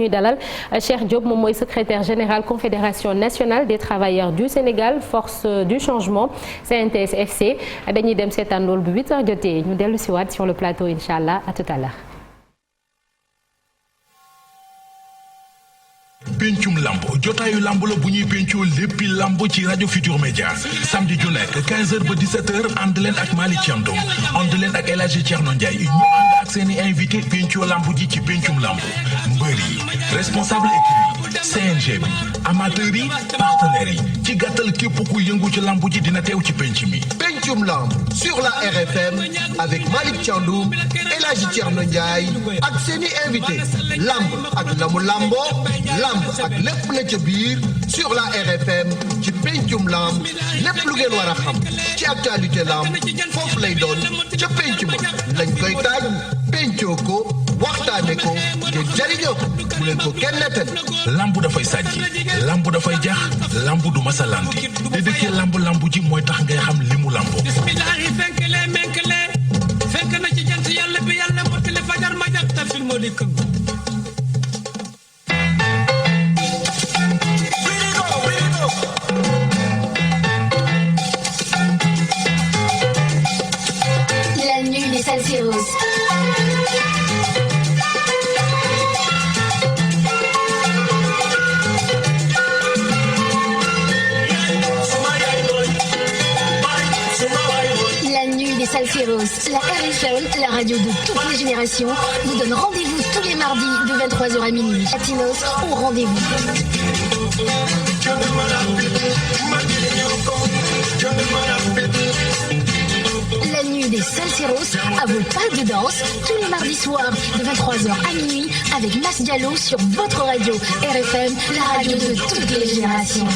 ñuy dalal Cheikh Diop moom mooy secrétaire général Confédération nationale des travailleurs du Sénégal force du changement CNTS FC dañuy dem seetaan loolu bu 8h jotee ñu dellu si waat sur le plateau incha allah à tout à l'heure. pencum lamb jotaayu lamb la bu ñuy pencoo léppi lamb ci rajo Futur Média samedi ju nekk 15h ba 17h ànd leen ak Malick Thiandoum ànd leen ak El Hadji Thierno Ndiaye ñu ànd ak seeni invité pencoo lamb ji ci pencum lamb mbër yi responsable équipe CNG bi amateurs yi partenaires yi ci gàttal képp ku yëngu ci lamb ji dina teew ci penc mi. pencum lamb sur la RFM avec Malick Thiandoum El Hadji Thierno Ndiaye ak seeni invité lamb ak lamu lambo lamb ak lépp la ca biir sur la RFM ci pencum lamb lépp lu ngeen war a xam ci actualité lamb foofu lay doon ca penc ma lañ koy taaj pencoo ko waxtaane ko ngeen jariñoo ko bu leen ko kenn nettali. lamb dafay sàjji lamb dafay jax lamb du masalandi te dëkkee lamb ji mooy tax ngay xam li mu lambo. bismillahi fenk na ci jant yàlla bi yàlla mottali fajar ma jag ta film di këgg. La RFM, la radio de toutes les générations, vous donne rendez-vous tous les mardis de 23h à minuit. Latinos au rendez-vous. La nuit des Salseros à vos pas de danse tous les mardis soirs de 23h à minuit avec Mas Diallo sur votre radio RFM, la radio de toutes les générations.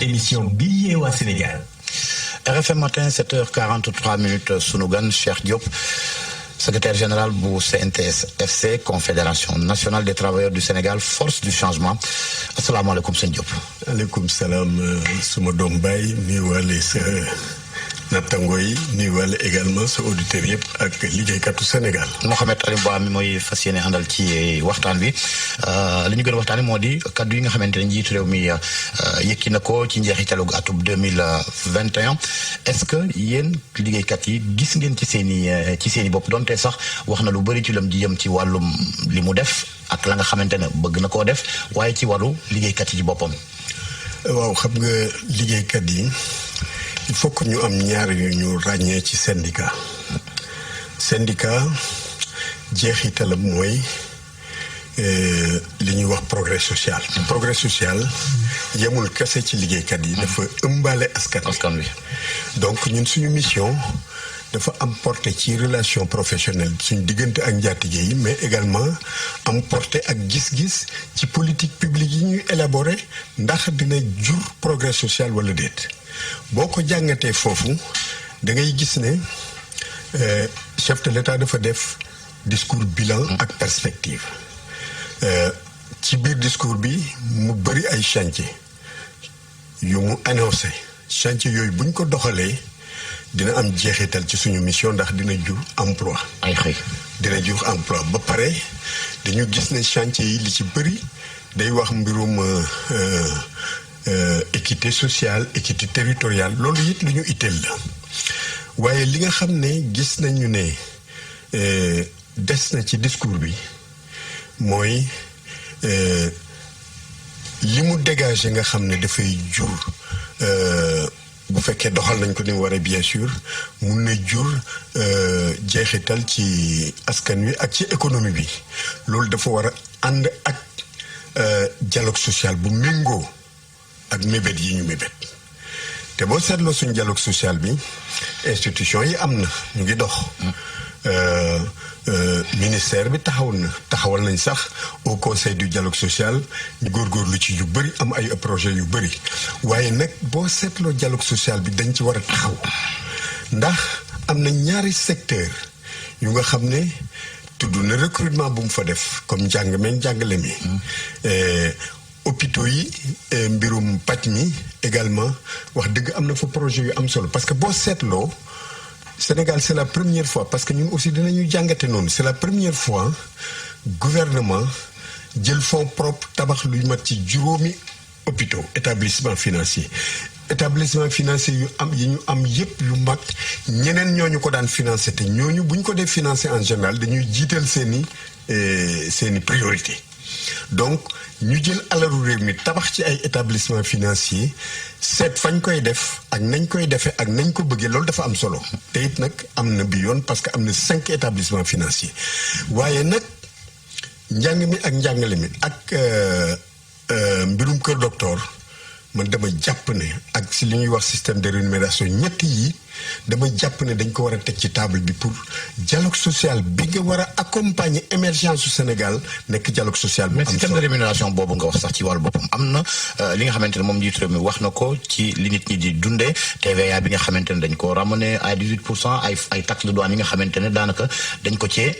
émission bi yeewaa Sénégal. RFM matin 7h43 sunu gan Cheikh Diop secrétaire général bu CNTS FC Confédération nationale des travailleurs du Sénégal force du changement asalaamaaleykum sëñ Diop. aleykum salaam suma doom baay nuyuwaale sa nattango yi nuyuwaale également sa auditeurs yëpp ak liggéeykatu Sénégal. Mohamed Alioune Ba mi mooy fas yéene àndal ci waxtaan bi li ñu gën a waxtaanee moo di kaddu yi nga xamante ne njiitu réew mi yëkki na ko ci njeexitalu atub 2021 est-ce que yéen liggéeykat yi gis ngeen ci seen i bopp donte sax wax na lu bëri ci lam ji yëm ci wàllum li mu def ak la nga xamante ne bëgg na koo def waaye ci wàllu liggéeykat yi ci boppam. waaw xam nga liggéeykat yi. il faut que ñu am ñaar yu ñu ràññee ci syndicat jeexitalam mooy li ñuy wax progrès social. progrès social yemul kese ci liggéeykat yi. dafa ëmbaale askan wi. donc ñun suñu mission dafa am porté ci relation professionnelle suñu diggante ak njaatige yi mais également am porté ak gis-gis ci politique publique yi ñuy élaborer ndax dina jur progrès social wala déet. boo ko jàngatee foofu da ngay gis ne chef de l'État dafa def discours bilan ak perspective ci biir discours bi mu bëri ay chantier yu mu annoncé chantier yooyu buñ ko doxalee dina am jeexital ci suñu mission ndax dina jur emploi ay xëy dina jur emploi ba pare dañu gis ne chantier yi li ci bëri day wax mbirum équité sociale équité territoriale loolu it lu ñu itteel la waaye li nga xam ne gis nañu ne des na ci discours bi mooy dégager nga xam ne dafay jur bu fekkee doxal nañ ko ni mu waree bien sûr mun na jur jeexital ci askan wi ak ci économie bi loolu dafa war a ànd ak dialogue social bu méngoo ak mébét yi ñu mébét te boo seetloo suñ dialogue social bi institution yi am na ñu ngi dox ministère bi taxawal nañ sax au conseil du dialogue social ñu góorgóorlu ci yu bëri am ay projet yu bëri waaye nag boo seetloo dialogue social bi dañ ci war a taxaw ndax am na ñaari secteur yu nga xam ne tudd na recrutement bu mu fa def comme njàng meeg njàngale mi hôpitaux yi mbirum paj mi également wax dëgg am na fa projet yu am solo parce que boo seetloo Sénégal c'est la première fois parce que ñun aussi dinañu jàngate noonu c'est la première fois gouvernement jël fonds propre tabax luy mat ci juróomi hôpitaux établissement financier yi ñu am yépp yu mag ñeneen ñooñu ko daan financé te ñooñu bu ñu ko dee financé en général dañuy jiital seeni priorité donc ñu jël alalu réew mi tabax ci ay établissement financier seet fañ koy def ak nañ koy defee ak nañ ko bëggee loolu dafa am solo te it nag am na bi yoon parce que am na 5 établissements financiers waaye nag njàng mi ak njàngale mi ak mbirum kër docteur man dama jàpp ne ak si li ñuy wax système de rémunération ñett yi dama jàpp ne dañ ko war a teg ci table bi pour dialogue social bi nga war a accompagner émergence su Sénégal nekk dialogue social bu am solo. mais système de rémunération boobu nga wax sax ci wàllu boppam am na li nga xamante ne moom njiitu réew mi wax na ko ci li nit ñi di dundee TVA bi nga xamante ne dañ ko ramener à 18% ay taxe de douane yi nga xamante ne daanaka dañ ko cee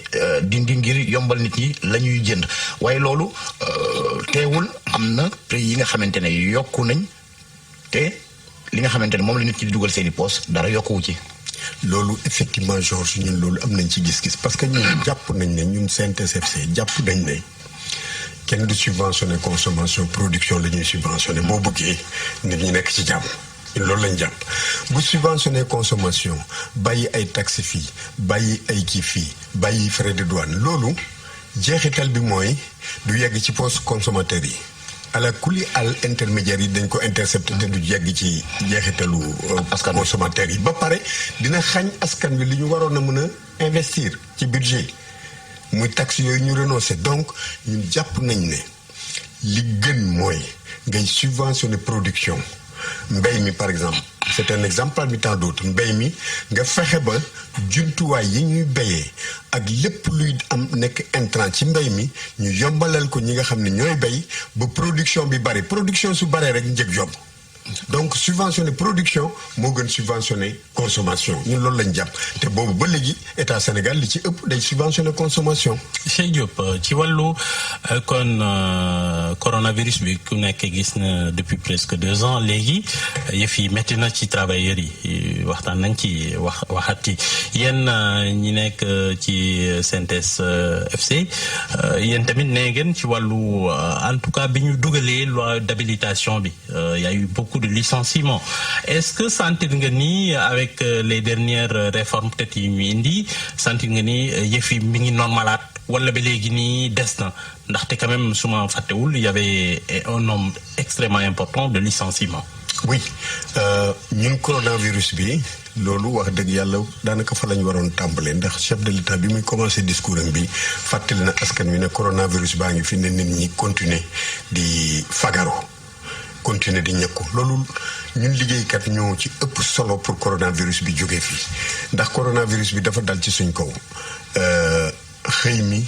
dindi ngir yombal nit ñi la ñuy jënd waaye loolu teewul am na prix yi nga xamante ne yokku nañ te. li nga xamante ne moom la nit ki di dugal seeni poos dara yokkuwu ci. loolu effectivement Georges ñun loolu am nañ ci gis-gis parce que ñun jàpp nañ ne ñun CNTS/FC jàpp nañ ne kenn du subventionné consommation production la ñuy subventionné boo bëggee nit ñi nekk ci jàmm ñun loolu lañ jàpp bu subventionné consommation bàyyi ay taxes fii bàyyi ay kii fii bàyyi frais de douane loolu jeexital bi mooy du yegg ci poste consommateur yi. ala kuli al intermédiaire yi dañ ko intercepté te du yegg ci jeexitalu consommateur yi ba pare dina xañ askan wi li ñu waroon a mën a investir ci budget muy taxe yooyu ñu renoncé donc ñun jàpp nañ ne li gën mooy ngay subventionner production mbay mi par exemple c'est un exemple parmi tant d'autres mbay mi nga fexe ba jumtuwaay yi ñuy béyee ak lépp luy am nekk intrant ci mbay mi ñu yombalal ko ñi nga xam ne ñooy béy ba production bi bari production su baree rek njëg yomb donc subventionner production moo gën subventionner consommation ñun loolu lañ jàpp te boobu ba léegi état Sénégal li ci ëpp day subventionner consommation. Cheikh Diop ci wàllu kon coronavirus bi ku nekk gis na depuis presque 2 ans léegi yëf yi métti na ci travailleurs yi waxtaan nañ ci waxat ci yéen ñi nekk ci CNTS/FC yéen tamit nee ngeen ci wàllu en tout cas bi ñu dugalee loi d'habilitation bi y a eu beaucoup de licenciements est-ce que sentir nga ni avec les dernières réformes peut-être yi ñu indi sentir nga ni yëf yi mi ngi normalaat wala ba léegi nii des na ndaxte quand même su ma fàttewul il y avait un nombre extrêmement important de licenciements. oui ñun coronavirus bi loolu wax dëgg yàlla daanaka fa lañ waroon tàmbalee ndax chef de l'État bi muy commencé discours am bi fàttali na askan wi ne coronavirus baa ngi fi ne nit ñi continuer di fagaro continuer di ñekku loolu ñun liggéeykat ñoo ci ëpp solo pour coronavirus bi jógee fii ndax coronavirus bi dafa dal ci suñ kaw xëy mi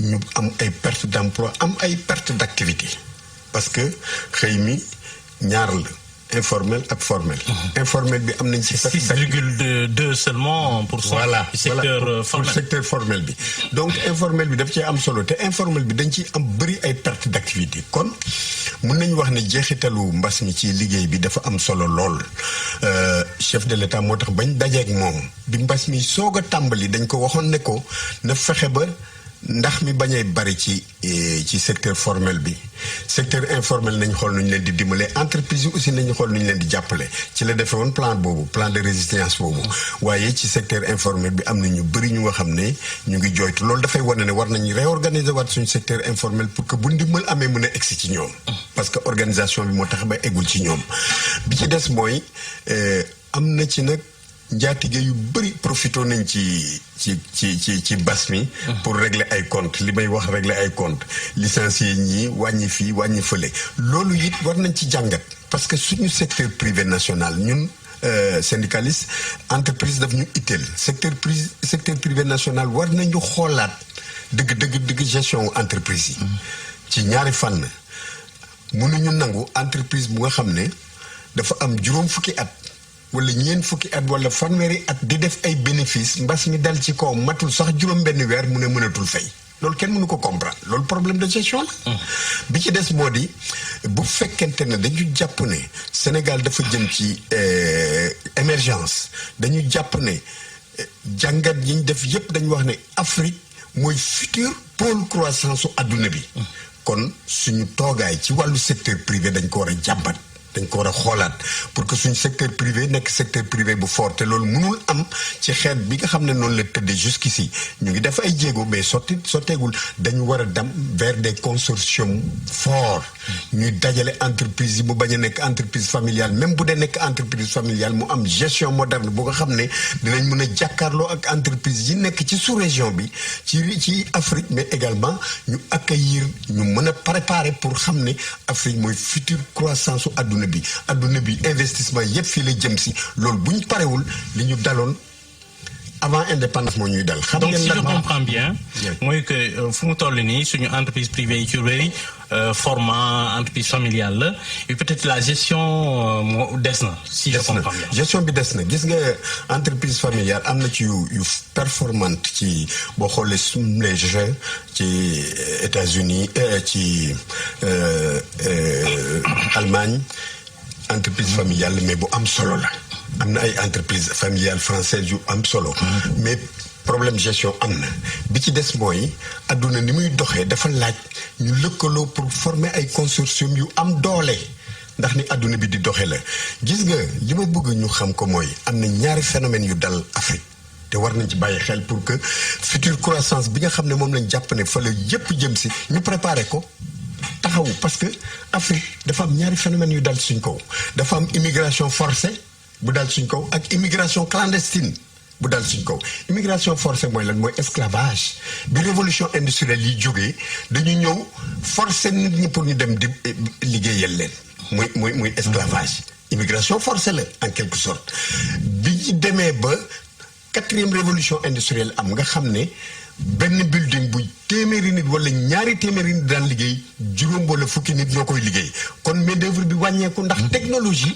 ñu am ay perte d'emploi am ay perte d'activité parce que xëy mi ñaar la informel ak formel. Informel bi am nañ ci 6,2 seulement pour cent. voilà secteur formel pour secteur formel bi. donc informel bi daf cee am solo te informel bi dañ ci am bëri ay perte d'activité kon mën nañu wax ne jeexitalu mbas mi ci liggéey bi dafa am solo lool chef de l'État moo tax bañ dajeek moom bi mbas mi soog a tàmbali dañ ko waxoon ne ko na fexe ba ndax mi bañee bari ci secteur formel bi secteur informel nañ xool nu ñu leen di dimbale entreprise yi aussi nañu xool nu ñu leen di jàppale ci la defee woon plan boobu plan de résistance boobu waaye ci secteur informel bi am na ñu bëri ñu nga xam ne ñu ngi jooytu loolu dafay wane ne war nañu réorganiser waat suñu secteur informel pour que bu ndimbal amee mën a egsi ci ñoom parce que organisation bi moo tax ba eggul ci ñoom bi ci des mooy am na ci nag njaatige yu bëri profité nañ ci bas mi pour régler ay compte li may wax régler ay compte licencié ñii wàññi fii wàññi fële loolu it war nañ ci jàngat parce que suñu secteur privé national ñun syndicaliste entreprise daf ñu itteel secteur privé national war nañu xoolaat dëgg gestion entreprise yi ci ñaari fànn mënuñu nangu entreprise bu nga xam ne dafa am juróom fukki at wala ñeent fukki at wala fanweeri at di def ay bénéfice mbas mi dal ci kaw matul sax juróom benn weer mu ne mënatul fay loolu kenn mënu ko comprendre loolu problème de gestion la bi ci des moo di bu fekkente ne dañu jàpp ne Sénégal dafa jëm ci émergence dañu jàpp ne jàngat yi ñu def yépp dañu wax ne Afrique mooy futur pôle croissance su adduna bi kon suñu toogaay ci wàllu secteur privé dañ ko war a jàmbat dañ ko war a xoolaat pour que suñu secteur privé nekk secteur privé bu fort te loolu mënul am ci xeet bi nga xam ne noonu la tëddee jusqu'ici ñu ngi def ay jéego mais sotteegul dañu war a dem vers des consortiums forts ñuy dajale entreprise yi mu bañ a nekk entreprise familiale même bu dee nekk entreprise familiale mu am gestion moderne bu nga xam ne dinañ mën a jàkkaarloo ak entreprise yi nekk ci sous-région bi ci Afrique mais également ñu accueillir ñu mën a préparer pour xam ne Afrique mooy future croissance su adduna bi investissement yépp fii la jëm si loolu bu ñu parewul li ñu daloon avant indépendance moo ñuy dal. donc si je comprends bien mooy que fu mu toll nii suñu entreprise privée yi ci bëri format entreprise familiale la et peut-être la gestion moo des na. si je comprends bien gestion bi des na gis nga entreprise familiale am na ci yu performante ci boo xoolee les jeux ci États-Unis ci Allemagne entreprise familiale mais bu am solo la. am na ay entreprise familiale française yu am solo mais problème gestion am na bi ci des mooy adduna ni muy doxee dafa laaj ñu lëkkaloo pour former ay consortium yu am doole ndax ni adduna bi di doxee la gis nga li ma bëgg ñu xam ko mooy am na ñaari phénomène yu dal Afrique te war nañ ci bàyyi xel pour que future croissance bi nga xam ne moom lañ jàpp ne fa la yépp jëm si ñu préparer ko taxawu parce que Afrique dafa am ñaari phénomène yu dal suñ kaw dafa am immigration forcée bu dal suñ kaw ak immigration clandestine bu dal suñ kaw immigration forcée mooy lan mooy esclavage bi révolution industrielle yi jógee dañu ñëw forcer nit ñi pour ñu dem di liggéeyal leen muy esclavage immigration forcée la en quelque sorte bi ñu demee ba 4e révolution industrielle am nga xam ne benn building bu téeméeri nit wala ñaari téeméeri nit daan liggéey juróom wala fukki nit ñoo koy liggéey kon main d'œuvre bi wàññeeku ndax technologie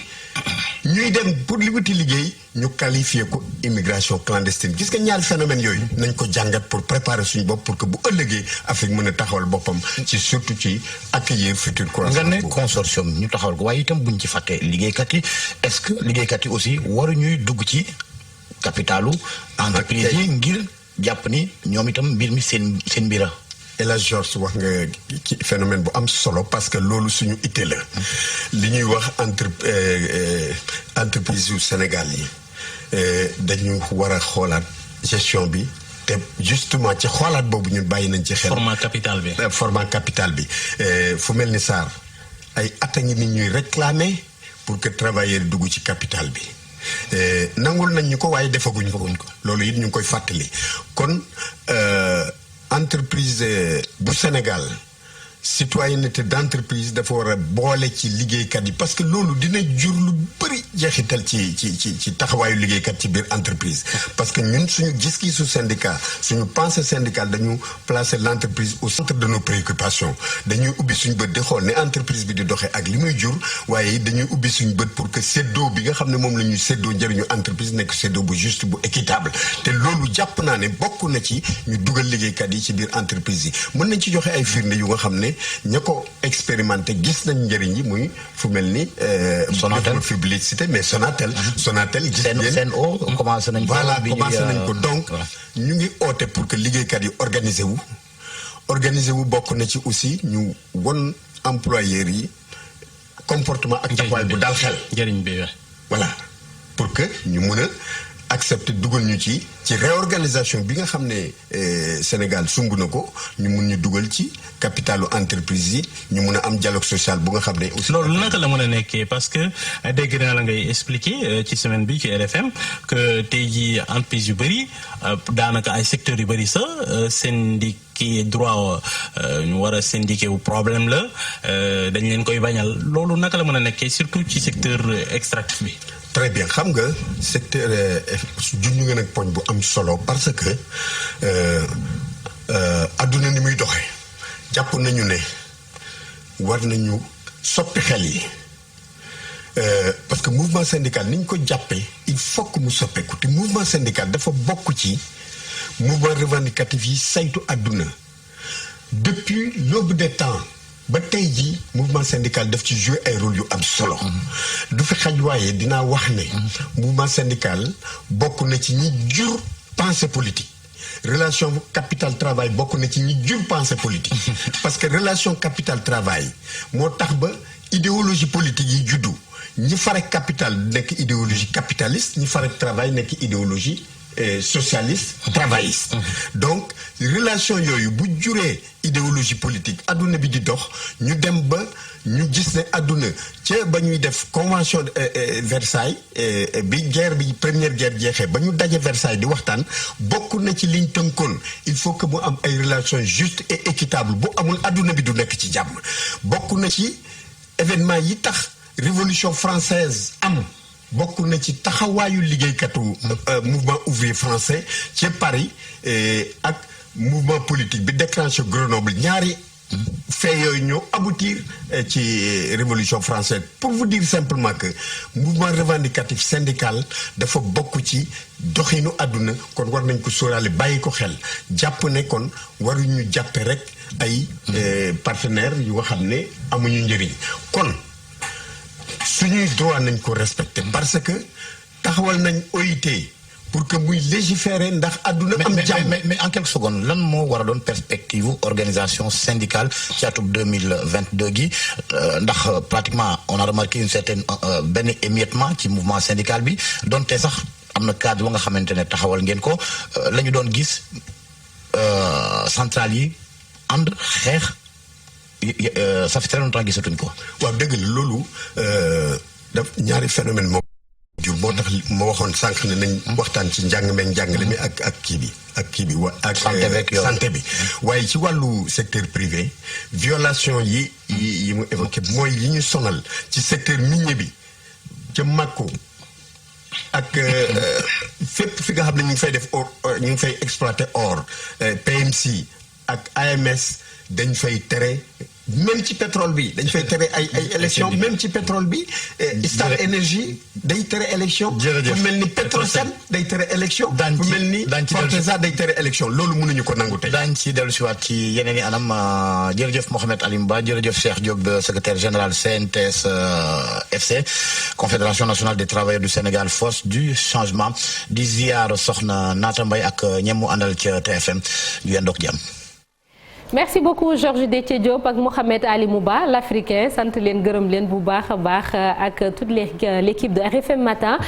ñuy dem pour li wuti liggéey ñu qualifier ko immigration clandestine gis nga ñaari phénomène yooyu nañ ko jàngat pour préparer suñu bopp pour que bu ëllëgee Afrique mën a taxawal boppam ci surtout ci accueillir future croissance. nga ne consortium ñu taxawal ko waaye itam buñ ci fàttee liggéeykat yi est-ce que liggéeykat yi aussi waruñuy dugg ci capitalu entreprise yi ngir jàpp ni ñoom itam mbir mi seen mbira. El Hadj Georges wax nga ci phénomène bu am solo parce que loolu suñu itte la li ñuy wax entreprise yu Sénégal yi dañu war a xoolaat gestion bi te justement ci xoolaat boobu ñun bàyyi nañ ci xel. format capital bi. format capital bi fu mel ni SAR ay at a ngi nit ñuy réclamer pour que travailleurs dugg ci capital bi. nangul nañ ñu ko waaye defaguñ ko loolu it ñu ngi koy fàttali kon entreprise bu Sénégal citoyenneté d'entreprise dafa war a boole ci liggéeykat yi parce que loolu dina jur lu bëri jeexital ci taxawaayu liggéeykat ci biir entreprise parce que ñun suñu gis-gisu syndicat suñu pensée syndicale dañu placer l'entreprise au centre de nos préoccupations dañuy ubbi suñu bët di xool ne entreprise bi di doxee ak li muy jur waaye dañuy ubbi suñu bët pour que séddoo bi nga xam ne moom la ñuy séddoo njëriñu entreprise nekk séddoo bu juste bu équitable te loolu jàpp naa ne bokk na ci ñu dugal liggéeykat yi ci biir entreprise yi mën nañ ci joxe ay firnde yu nga xam ne ña ko expérimenté gis nañ njëriñ yi muy fu mel ni Sonatel publicité mais Sonatel gis ngeen Sen'Eau commencé nañ ko voilà commencé nañ ko donc ñu ngi oote pour que liggéeykat yi organiser wu bokk na ci aussi ñu won employeurs yi comportement ak taxawaay bu dal xel njëriñ bi voilà pour que ñu mën a accepté dugal ñu ci réorganisation bi nga xam ne Sénégal sumb na ko ñu mun ñu dugal ci capitalu entreprise yi ñu mun a am dialogue social bu nga xam ne aussi. loolu naka la mën a nekkee parce que dégg naa la ngay expliquer ci semaine bi ci RFM que tey jii entreprise yu bëri daanaka ay secteurs yu bëri sax syndiqué droit ñu war a syndiqué wu problème la dañ leen koy bañal loolu naka la mën a nekkee surtout ci secteur extractif bi. très bien xam nga secteur junñu nga nag poñ bu am solo parce que adduna ni muy doxee jàpp nañu ne war nañu soppi xel yi parce que mouvement syndical ni ñu ko jàppee il faut que mu soppeeku te mouvement syndical dafa bokk ci mouvement revendicatif yi saytu adduna depuis l'aube des temps ba tey jii mouvement syndical daf ci jouer ay rôle yu am solo du fi xaj waaye dinaa wax ne mouvement syndical bokk na ci ñi jur pensée politique relation capital travail bokk na ci ñi jur pensée politique parce que relation capital travail moo tax ba idéologie politique yi juddu ñi farek capital nekk idéologie capitaliste ñi farek travail nekk idéologie socialiste travailliste donc relation yooyu bu juree idéologie politique adduna bi di dox ñu dem ba ñu gis ne adduna ca ba ñuy def convention Versailles bi guerre bi première guerre jeexee ba ñu daje Versailles di waxtaan bokk na ci liñ tënkoon il faut que mu am ay relations justes et équitables bu amul adduna bi du nekk ci jàmm bokk na ci événement yi tax révolution française am bokk na ci taxawaayu liggéeykatu mouvement ouvrier français ci Paris ak mouvement politique bi déclenché Grenoble ñaari fait yooyu ñoo aboutir ci révolution française pour vous dire simplement que mouvement revendicatif syndical dafa bokk ci doxinu àdduna kon war nañ ko sóoraale bàyyi ko xel jàpp ne kon waruñu jàppe rek ay partenaires yu nga xam ne amuñu njëriñ kon suñuy droit nañ ko respecter parce que taxawal nañ OIT pour que muy légiférer ndax àdduna am jàmm mais en quelques secondes lan moo war a doon perspective organisation syndicale ci atum 2022 gi ndax pratiquement on a remarqué une certaine benn émiettement ci mouvement syndical bi donte sax am na cadre ba nga xamante ne taxawal ngeen ko la ñu doon gis centrale yi ànd xeex ça fait très longtemps gisatuñ ko. waaw dëgg la loolu daf ñaari phénomène moo jur moo tax ma waxoon sànq ne nañ waxtaan ci njàng meeg njàngale mi ak kii bi ak santé bi waaye ci wàllu secteur privé violation yi mu évoqué mooy yi ñu sonal ci secteur minier bi ca Mako ak fépp fi nga xam ne ñu ngi fay def or ñu ngi fay exploiter or PMC ak AMS dañ fay tere même ci pétrole bi dañ fay tere ay élection même ci pétrole bi Star Énergie day tere élection fu mel ni Petrosen day tere élection fu mel ni Fortesa day tere élection loolu mënuñu ko nangu tey daañ ci dellu si waat ci yeneen i anam jërëjëf Mohamed Alim Ba jërëjëf Cheikh Diop secrétaire général CNTS FC Confédération nationale des travailleurs du Sénégal force du changement di ziar soxna Naata Mbaye ak ñemu àndal ca TFM ñu yendook jàmm. merci beaucoup Georges Déthié Diop ak Mohamed Ali Mouba l'Africain sant leen gërëm leen bu baax a baax ak toute l'équipe de RFM Matin.